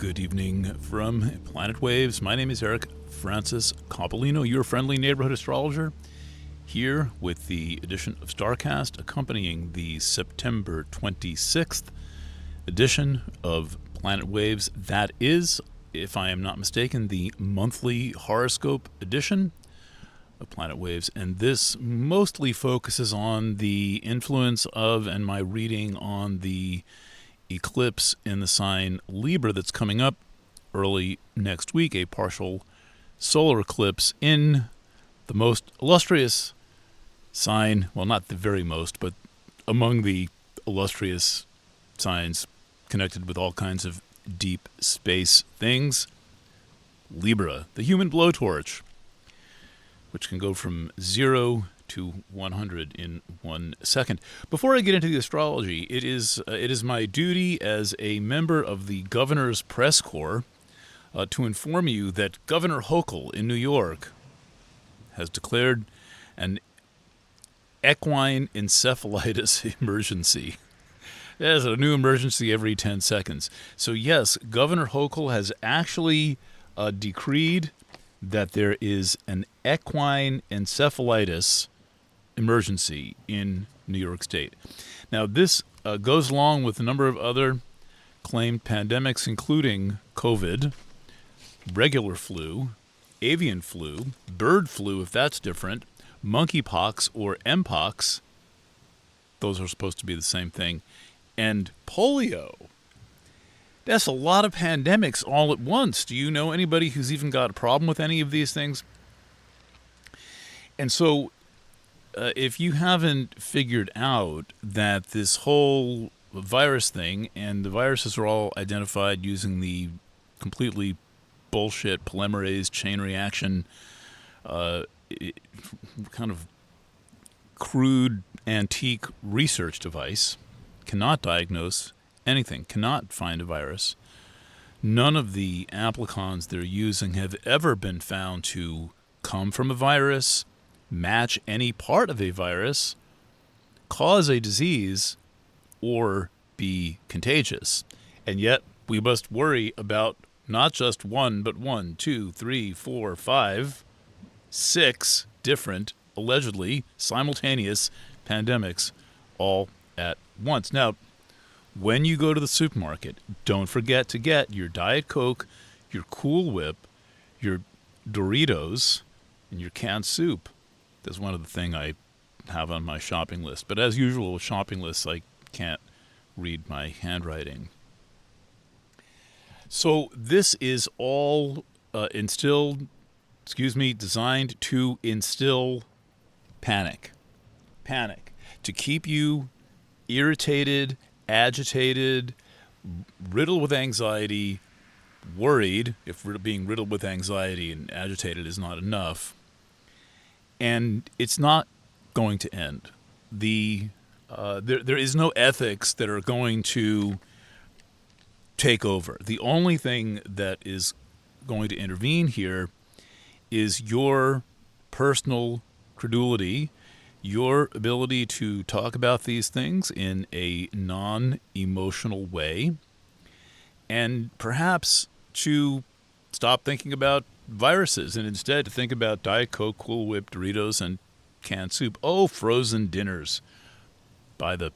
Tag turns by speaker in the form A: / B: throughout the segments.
A: Good evening from Planet Waves. My name is Eric Francis Coppolino, your friendly neighborhood astrologer, here with the edition of StarCast accompanying the September 26th edition of Planet Waves. That is, if I am not mistaken, the monthly horoscope edition of Planet Waves, and this mostly focuses on the influence of and my reading on the eclipse in the sign Libra that's coming up early next week, a partial solar eclipse in the most illustrious sign, well, not the very most, but among the illustrious signs connected with all kinds of deep space things, Libra, the human blowtorch, which can go from 0 to 100 in 1 second. Before I get into the astrology, it is my duty as a member of the Governor's Press Corps to inform you that Governor Hochul in New York has declared an equine encephalitis emergency. There's a new emergency every 10 seconds. So yes, Governor Hochul has actually decreed that there is an equine encephalitis emergency in New York State. Now, this goes along with a number of other claimed pandemics, including COVID, regular flu, avian flu, bird flu, if that's different, monkeypox or mpox, those are supposed to be the same thing, and polio. That's a lot of pandemics all at once. Do you know anybody who's even got a problem with any of these things? And so, if you haven't figured out that this whole virus thing, and the viruses are all identified using the completely bullshit polymerase chain reaction, kind of crude, antique research device, cannot diagnose anything, cannot find a virus. None of the amplicons they're using have ever been found to come from a virus, match any part of a virus, cause a disease, or be contagious. And yet we must worry about not just one, but 1, 2, 3, 4, 5, 6 different, allegedly simultaneous pandemics all at once. Now, when you go to the supermarket, don't forget to get your Diet Coke, your Cool Whip, your Doritos, and your canned soup. That's one of the things I have on my shopping list. But as usual with shopping lists, I can't read my handwriting. So this is all designed to instill panic. Panic. To keep you irritated, agitated, riddled with anxiety, worried, if being riddled with anxiety and agitated is not enough. And it's not going to end. There is no ethics that are going to take over. The only thing that is going to intervene here is your personal credulity, your ability to talk about these things in a non-emotional way, and perhaps to stop thinking about viruses and instead to think about Diet Coke, Cool Whip, Doritos, and canned soup. Oh, frozen dinners by the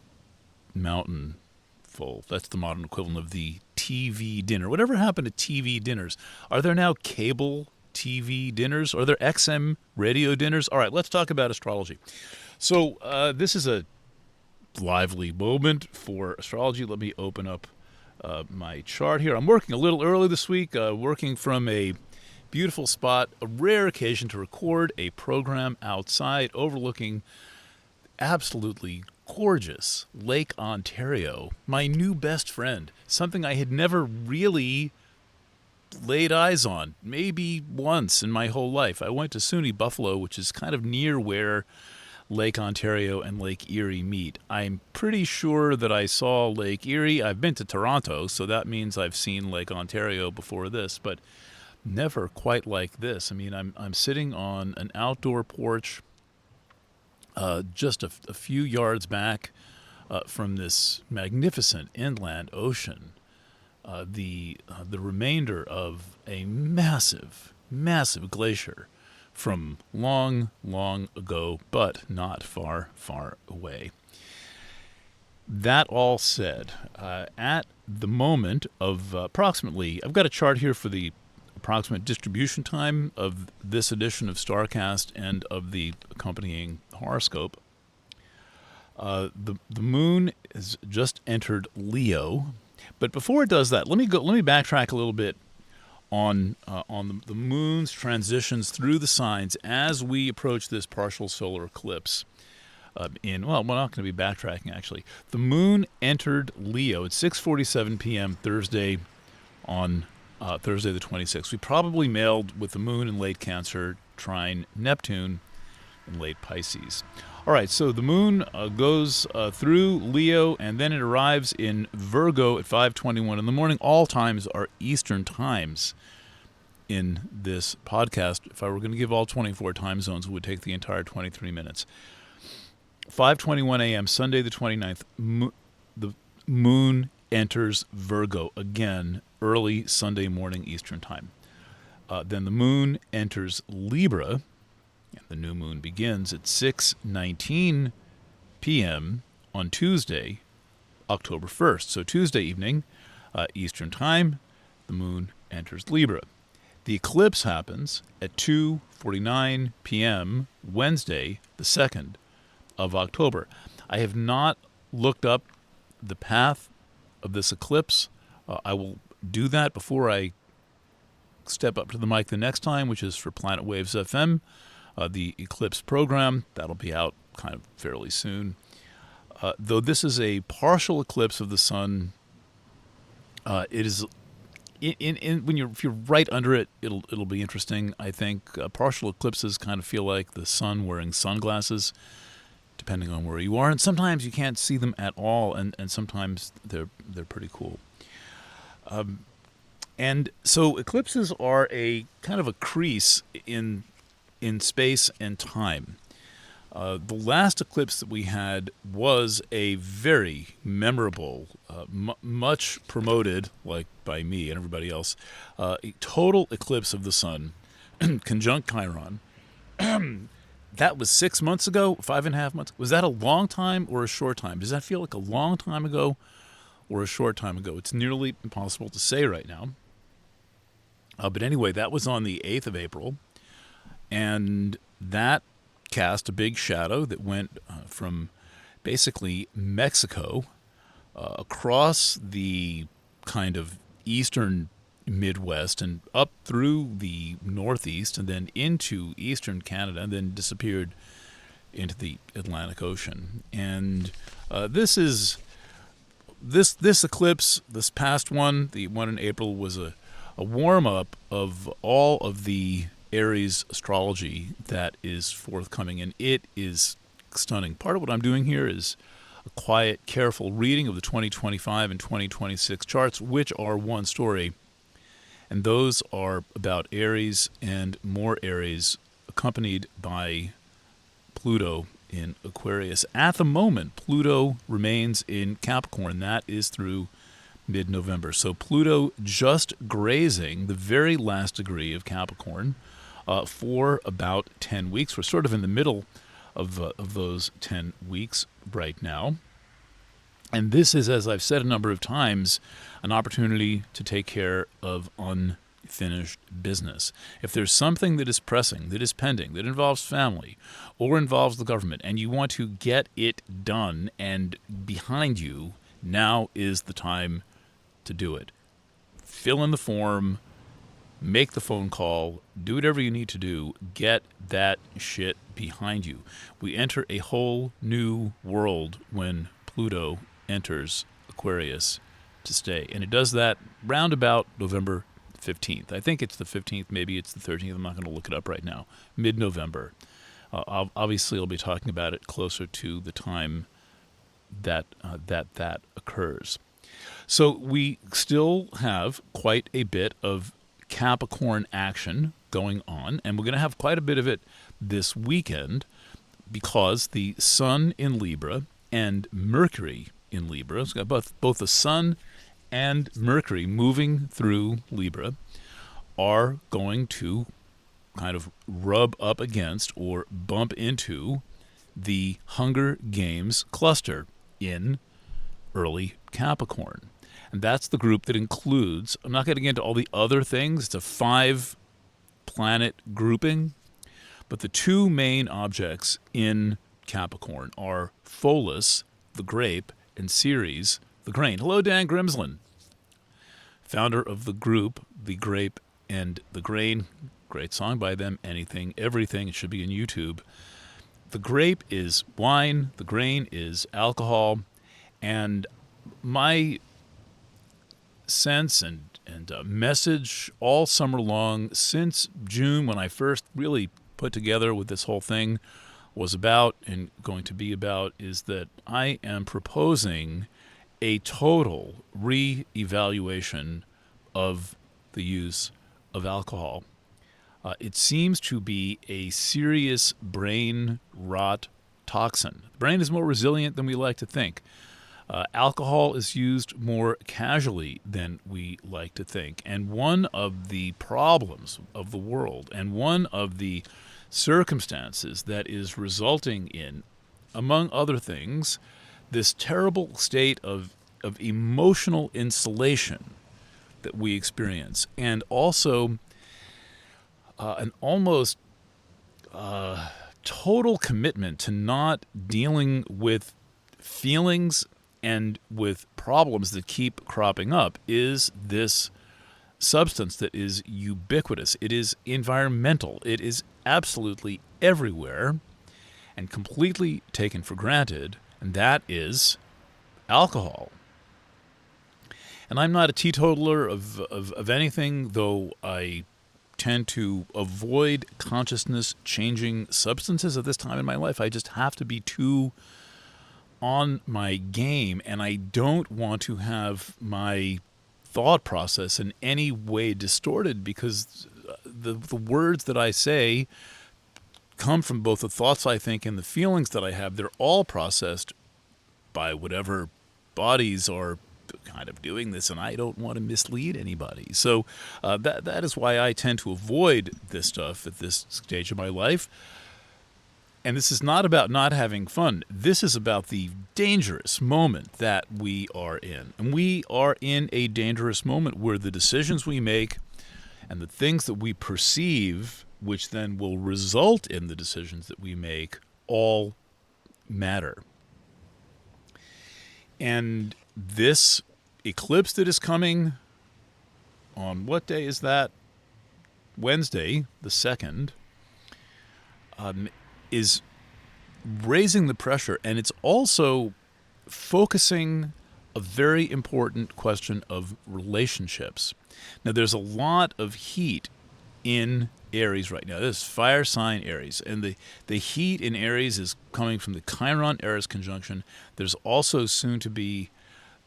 A: mountain full. That's the modern equivalent of the TV dinner. Whatever happened to TV dinners? Are there now cable TV dinners? Are there XM radio dinners? All right, let's talk about astrology. So this is a lively moment for astrology. Let me open up my chart here. I'm working a little early this week, working from a beautiful spot, a rare occasion to record a program outside overlooking absolutely gorgeous Lake Ontario, my new best friend, something I had never really laid eyes on, maybe once in my whole life. I went to SUNY Buffalo, which is kind of near where Lake Ontario and Lake Erie meet. I'm pretty sure that I saw Lake Erie. I've been to Toronto, so that means I've seen Lake Ontario before this, but never quite like this. I mean, I'm sitting on an outdoor porch just a few yards back from this magnificent inland ocean. the remainder of a massive, massive glacier from long, long ago, but not far, far away. That all said, at the moment of approximately, I've got a chart here for the approximate distribution time of this edition of StarCast and of the accompanying horoscope. The moon has just entered Leo, but before it does that, let me backtrack a little bit on the moon's transitions through the signs as we approach this partial solar eclipse. We're not going to be backtracking, actually. The moon entered Leo at 6:47 p.m. Thursday on Thursday the 26th. We probably mailed with the moon in late Cancer, trine Neptune in late Pisces. All right, so the moon goes through Leo, and then it arrives in Virgo at 5:21 in the morning. All times are Eastern times in this podcast. If I were going to give all 24 time zones, it would take the entire 23 minutes. 5:21 a.m., Sunday the 29th, the moon enters Virgo again, early Sunday morning Eastern time. Then the moon enters Libra, and the new moon begins at 6:19 p.m. on Tuesday, October 1st. So Tuesday evening, Eastern time, the moon enters Libra. The eclipse happens at 2:49 p.m. Wednesday, the 2nd of October. I have not looked up the path of this eclipse. I will do that before I step up to the mic the next time, which is for Planet Waves FM, the eclipse program. That'll be out kind of fairly soon. Though this is a partial eclipse of the sun, it is if you're right under it, it'll be interesting. I think partial eclipses kind of feel like the sun wearing sunglasses, depending on where you are, and sometimes you can't see them at all, and sometimes they're pretty cool. And so eclipses are a kind of a crease in space and time. The last eclipse that we had was a very memorable, much promoted, like by me and everybody else, a total eclipse of the sun, conjunct Chiron. That was 6 months ago, 5.5 months. Was that a long time or a short time? Does that feel like a long time ago or a short time ago? It's nearly impossible to say right now. But anyway, that was on the 8th of April, and that cast a big shadow that went from basically Mexico across the kind of eastern Midwest and up through the Northeast and then into eastern Canada and then disappeared into the Atlantic Ocean. And this eclipse, this past one, the one in April, was a warm-up of all of the Aries astrology that is forthcoming, and it is stunning. Part of what I'm doing here is a quiet, careful reading of the 2025 and 2026 charts, which are one story, and those are about Aries and more Aries, accompanied by Pluto in Aquarius. At the moment, Pluto remains in Capricorn. That is through mid-November. So Pluto just grazing the very last degree of Capricorn for about 10 weeks. We're sort of in the middle of those 10 weeks right now. And this is, as I've said a number of times, an opportunity to take care of unfinished business. If there's something that is pressing, that is pending, that involves family or involves the government, and you want to get it done and behind you, now is the time to do it. Fill in the form, make the phone call, do whatever you need to do, get that shit behind you. We enter a whole new world when Pluto enters Aquarius to stay. And it does that round about November 15th. I think it's the 15th, maybe it's the 13th. I'm not going to look it up right now. Mid-November. Obviously, I'll be talking about it closer to the time that occurs. So we still have quite a bit of Capricorn action going on, and we're going to have quite a bit of it this weekend because the Sun in Libra and Mercury in Libra, it's got both the Sun and Mercury moving through Libra are going to kind of rub up against or bump into the Hunger Games cluster in early Capricorn. And that's the group that includes, I'm not getting into all the other things, it's a 5-planet grouping, but the two main objects in Capricorn are Pholus, the grape, and Ceres, the grain. Hello, Dan Grimslin, founder of the group, The Grape and the Grain. Great song by them, Anything, Everything. It should be on YouTube. The grape is wine, the grain is alcohol, and my sense and message all summer long since June, when I first really put together what this whole thing was about and going to be about, is that I am proposing a total re-evaluation of the use of alcohol. It seems to be a serious brain rot toxin. The brain is more resilient than we like to think. Alcohol is used more casually than we like to think. And one of the problems of the world and one of the circumstances that is resulting in, among other things, this terrible state of emotional insulation that we experience, and also an almost total commitment to not dealing with feelings and with problems that keep cropping up, is this substance that is ubiquitous. It is environmental. It is absolutely everywhere and completely taken for granted, and that is alcohol. And I'm not a teetotaler of anything, though I tend to avoid consciousness-changing substances at this time in my life. I just have to be too on my game, and I don't want to have my thought process in any way distorted, because the words that I say come from both the thoughts I think and the feelings that I have. They're all processed by whatever bodies are kind of doing this, and I don't want to mislead anybody. So that is why I tend to avoid this stuff at this stage of my life. And this is not about not having fun. This is about the dangerous moment that we are in. And we are in a dangerous moment where the decisions we make and the things that we perceive, which then will result in the decisions that we make, all matter. And this eclipse that is coming on, what day is that? Wednesday, the 2nd, is raising the pressure, and it's also focusing a very important question of relationships. Now, there's a lot of heat in Aries right now. This is fire sign Aries, and the heat in Aries is coming from the Chiron-Eris conjunction. There's also soon to be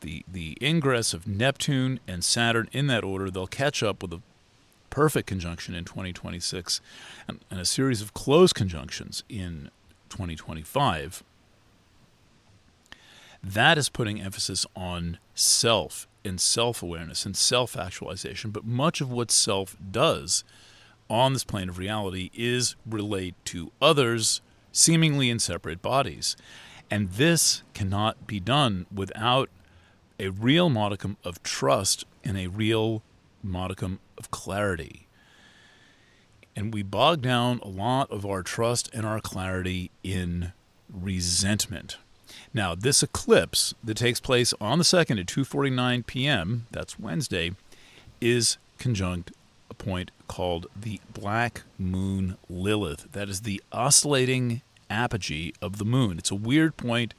A: the ingress of Neptune and Saturn in that order. They'll catch up with a perfect conjunction in 2026 and a series of close conjunctions in 2025. That is putting emphasis on self and self-awareness and self-actualization. But much of what self does on this plane of reality is relate to others, seemingly in separate bodies. And this cannot be done without a real modicum of trust and a real modicum of clarity. And we bog down a lot of our trust and our clarity in resentment. Now, this eclipse that takes place on the 2nd at 2:49 p.m., that's Wednesday, is conjunct a point called the Black Moon Lilith. That is the oscillating apogee of the moon. It's a weird point.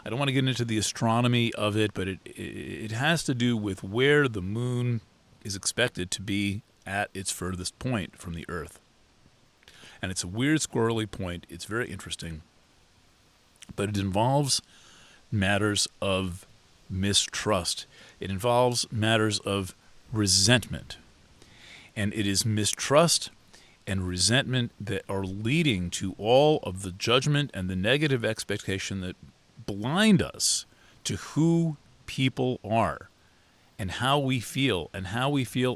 A: I don't want to get into the astronomy of it, but it has to do with where the moon is expected to be at its furthest point from the Earth. And it's a weird, squirrely point. It's very interesting. But it involves matters of mistrust. It involves matters of resentment. And it is mistrust and resentment that are leading to all of the judgment and the negative expectation that blind us to who people are and how we feel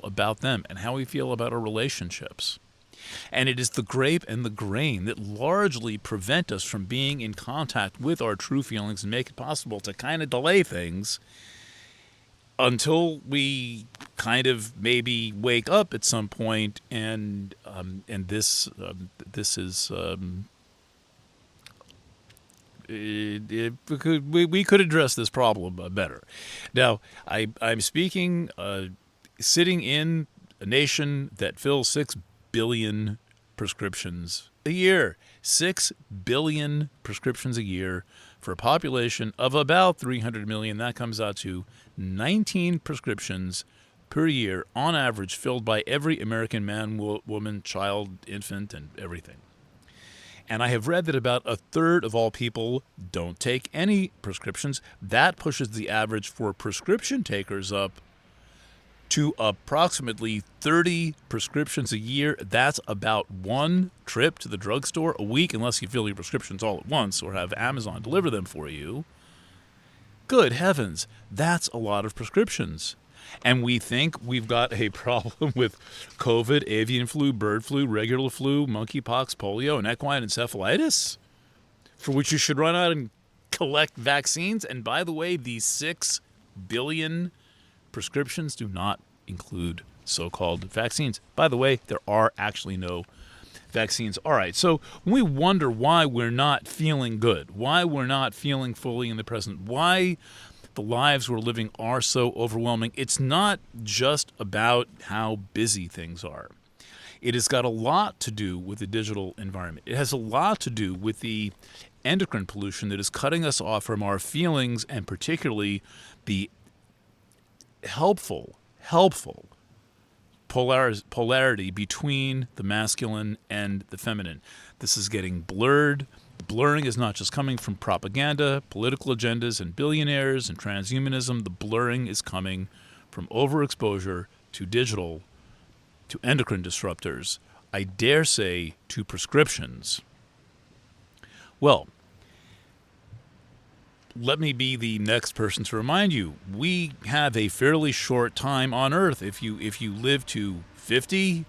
A: about them and how we feel about our relationships. And it is the grape and the grain that largely prevent us from being in contact with our true feelings and make it possible to kind of delay things until we kind of maybe wake up at some point. And this is we could address this problem better. Now, I'm speaking sitting in a nation that fills 6 billion prescriptions a year. 6 billion prescriptions a year for a population of about 300 million. That comes out to 19 prescriptions per year on average filled by every American man, woman, child, infant, and everything. And I have read that about a third of all people don't take any prescriptions. That pushes the average for prescription takers up to approximately 30 prescriptions a year. That's about one trip to the drugstore a week, unless you fill your prescriptions all at once or have Amazon deliver them for you. Good heavens, that's a lot of prescriptions. And we think we've got a problem with COVID, avian flu, bird flu, regular flu, monkeypox, polio, and equine encephalitis, for which you should run out and collect vaccines. And by the way, these 6 billion prescriptions do not include so-called vaccines. By the way, there are actually no vaccines. All right, so when we wonder why we're not feeling good, why we're not feeling fully in the present, why the lives we're living are so overwhelming, it's not just about how busy things are. It has got a lot to do with the digital environment. It has a lot to do with the endocrine pollution that is cutting us off from our feelings, and particularly the helpful polarity between the masculine and the feminine. This is getting blurred. Blurring is not just coming from propaganda, political agendas, and billionaires and transhumanism. The blurring is coming from overexposure to digital, to endocrine disruptors, I dare say to prescriptions. Well, let me be the next person to remind you, we have a fairly short time on Earth. If you live to 50,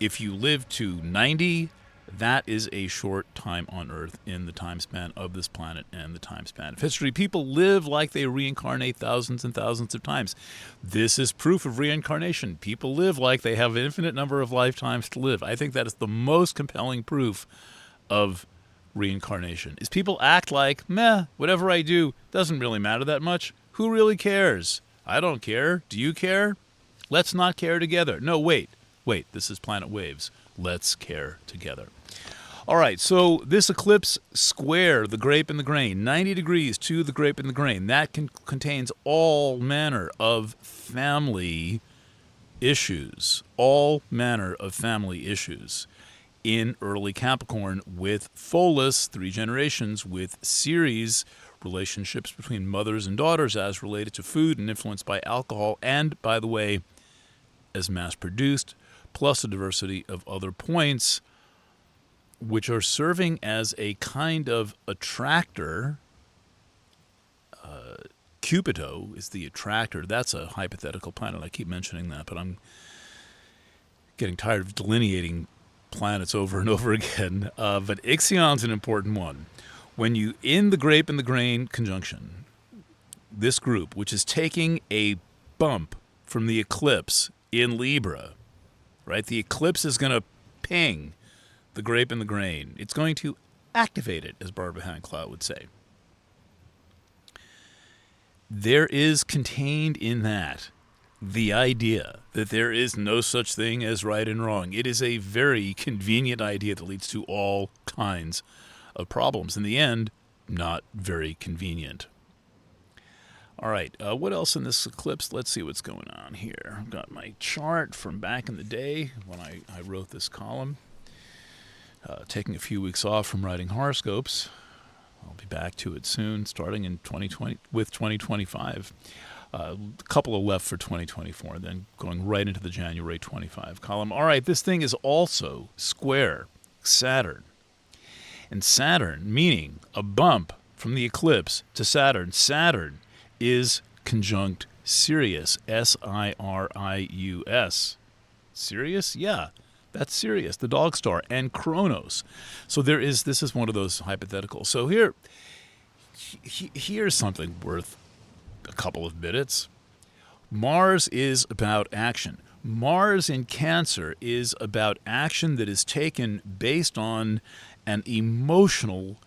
A: if you live to 90, that is a short time on Earth in the time span of this planet and the time span of history. People live like they reincarnate thousands and thousands of times. This is proof of reincarnation. People live like they have an infinite number of lifetimes to live. I think that is the most compelling proof of reincarnation, is people act like, meh, whatever I do doesn't really matter that much. Who really cares? I don't care. Do you care? Let's not care together. No, wait, this is Planet Waves. Let's care together. All right, so this eclipse square, the grape and the grain, 90 degrees to the grape and the grain, that contains all manner of family issues, in early Capricorn, with Pholus, 3 generations, with Ceres, relationships between mothers and daughters as related to food and influenced by alcohol, and, by the way, as mass-produced, plus a diversity of other points, which are serving as a kind of attractor. Cupido is the attractor. That's a hypothetical planet. I keep mentioning that, but I'm getting tired of delineating planets over and over again. But Ixion's an important one. When you, in the grape and the grain conjunction, this group, which is taking a bump from the eclipse in Libra, right? The eclipse is going to ping the grape and the grain. It's going to activate it, as Barbara Hanclough would say. There is contained in that the idea that there is no such thing as right and wrong. It is a very convenient idea that leads to all kinds of problems. In the end, not very convenient. All right, what else in this eclipse? Let's see what's going on here. I've got my chart from back in the day when I wrote this column. Taking a few weeks off from writing horoscopes. I'll be back to it soon, starting in 2020 with 2025. A couple of left for 2024, then going right into the January 25 column. All right, this thing is also square Saturn. And Saturn, meaning a bump from the eclipse to Saturn. Saturn is conjunct Sirius, Sirius. Sirius? Yeah, that's Sirius, the dog star, and Kronos. So this is one of those hypotheticals. So here's something worth a couple of minutes. Mars is about action. Mars in Cancer is about action that is taken based on an emotional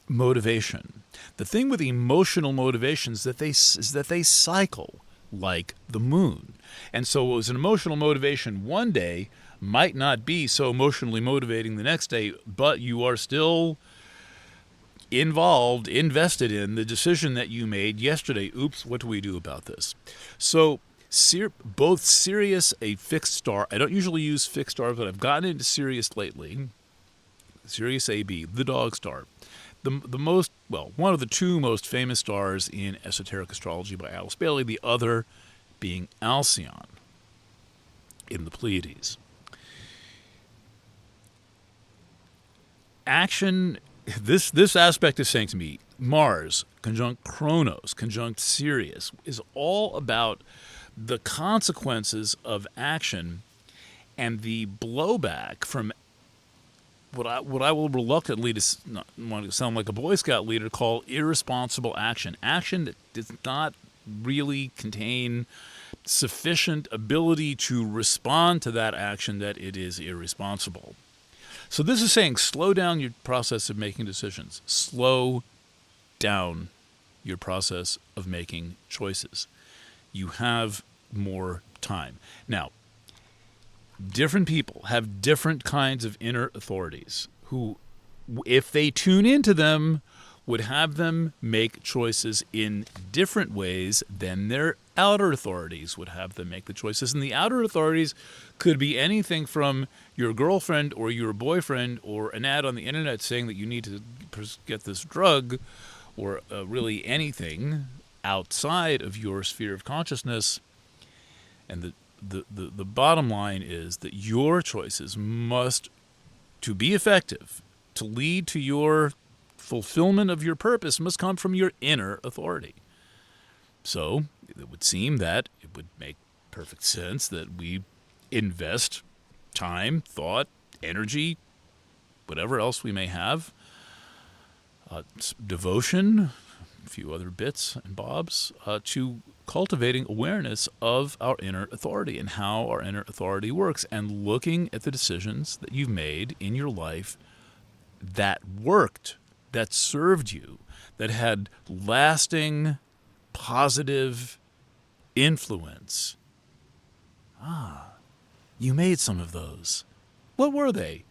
A: motivation. The thing with emotional motivations is that they cycle like the moon. And so what was an emotional motivation one day might not be so emotionally motivating the next day, but you are still invested in the decision that you made yesterday. Oops, what do we do about this? So both Sirius, a fixed star, I don't usually use fixed stars, but I've gotten into Sirius lately, Sirius AB, the dog star, one of the two most famous stars in esoteric astrology by Alice Bailey, the other being Alcyon in the Pleiades. Action, this aspect is saying to me, Mars conjunct Kronos, conjunct Sirius, is all about the consequences of action and the blowback from what I will reluctantly, not want to sound like a Boy Scout leader, call irresponsible action. Action that does not really contain sufficient ability to respond to that action, that it is irresponsible. So this is saying slow down your process of making decisions. Slow down your process of making choices. You have more time. Now, different people have different kinds of inner authorities who, if they tune into them, would have them make choices in different ways than their outer authorities would have them make the choices. And the outer authorities could be anything from your girlfriend or your boyfriend or an ad on the internet saying that you need to get this drug, or really anything outside of your sphere of consciousness. And the bottom line is that your choices must, to be effective, to lead to your fulfillment of your purpose, must come from your inner authority. So it would seem that it would make perfect sense that we invest time, thought, energy, whatever else we may have, devotion, a few other bits and bobs, to cultivating awareness of our inner authority and how our inner authority works, and looking at the decisions that you've made in your life that worked, that served you, that had lasting positive influence. You made some of those. What were they?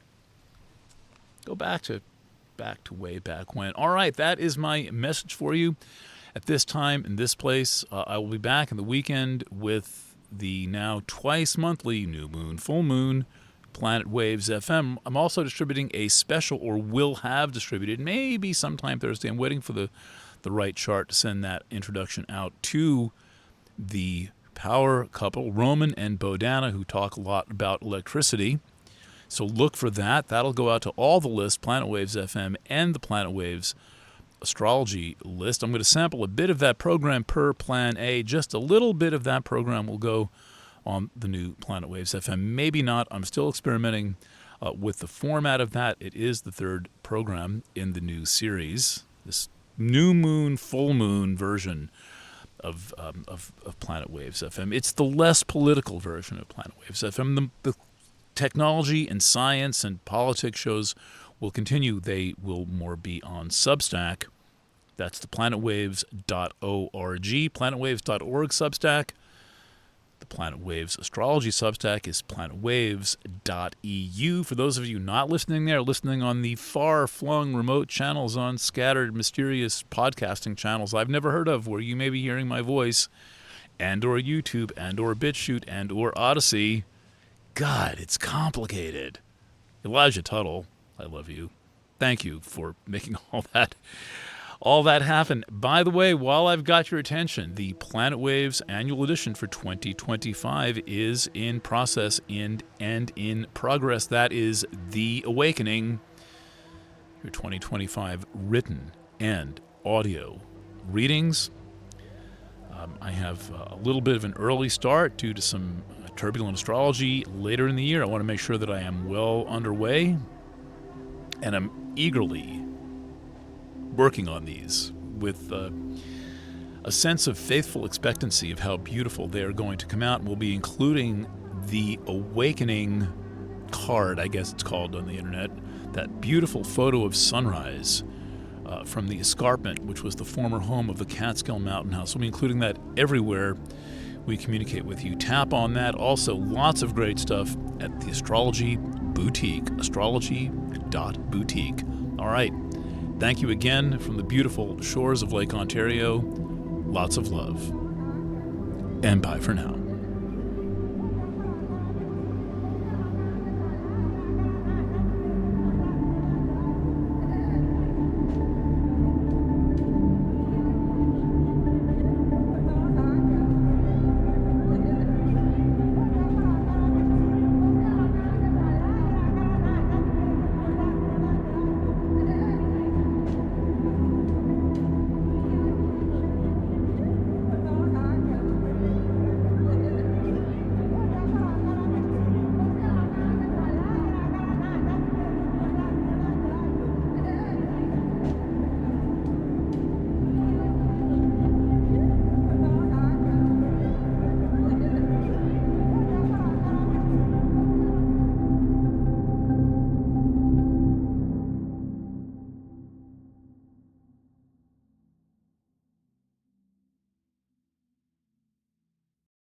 A: Go back to way back when. All right, that is my message for you at this time, in this place. I will be back in the weekend with the now twice monthly new moon, full moon, Planet Waves FM. I'm also distributing a special, or will have distributed, maybe sometime Thursday. I'm waiting for the right chart to send that introduction out to the power couple, Roman and Bodana, who talk a lot about electricity. So look for that. That'll go out to all the lists, Planet Waves FM and the Planet Waves astrology list. I'm going to sample a bit of that program per Plan A. Just a little bit of that program will go on the new Planet Waves FM. Maybe not. I'm still experimenting with the format of that. It is the third program in the new series, this new moon, full moon version of Planet Waves FM. It's the less political version of Planet Waves FM. The technology and science and politics shows will continue. They will more be on Substack. That's the planetwaves.org, planetwaves.org Substack. The Planet Waves astrology Substack is planetwaves.eu. For those of you not listening there, listening on the far-flung remote channels, on scattered mysterious podcasting channels I've never heard of, where you may be hearing my voice, and or YouTube, and or BitChute, and or Odyssey. God, it's complicated. Elijah Tuttle, I love you. Thank you for making all that happen. By the way, while I've got your attention, the Planet Waves annual edition for 2025 is in process and in progress. That is The Awakening, your 2025 written and audio readings. I have a little bit of an early start due to some turbulent astrology later in the year. I want to make sure that I am well underway, and I'm eagerly working on these with a sense of faithful expectancy of how beautiful they are going to come out. We'll be including the Awakening card, I guess it's called on the internet, that beautiful photo of sunrise from the escarpment, which was the former home of the Catskill Mountain House. We'll be including that everywhere we communicate with you. Tap on that. Also, lots of great stuff at the Astrology Boutique, astrology.boutique. All right. Thank you again from the beautiful shores of Lake Ontario. Lots of love. And bye for now.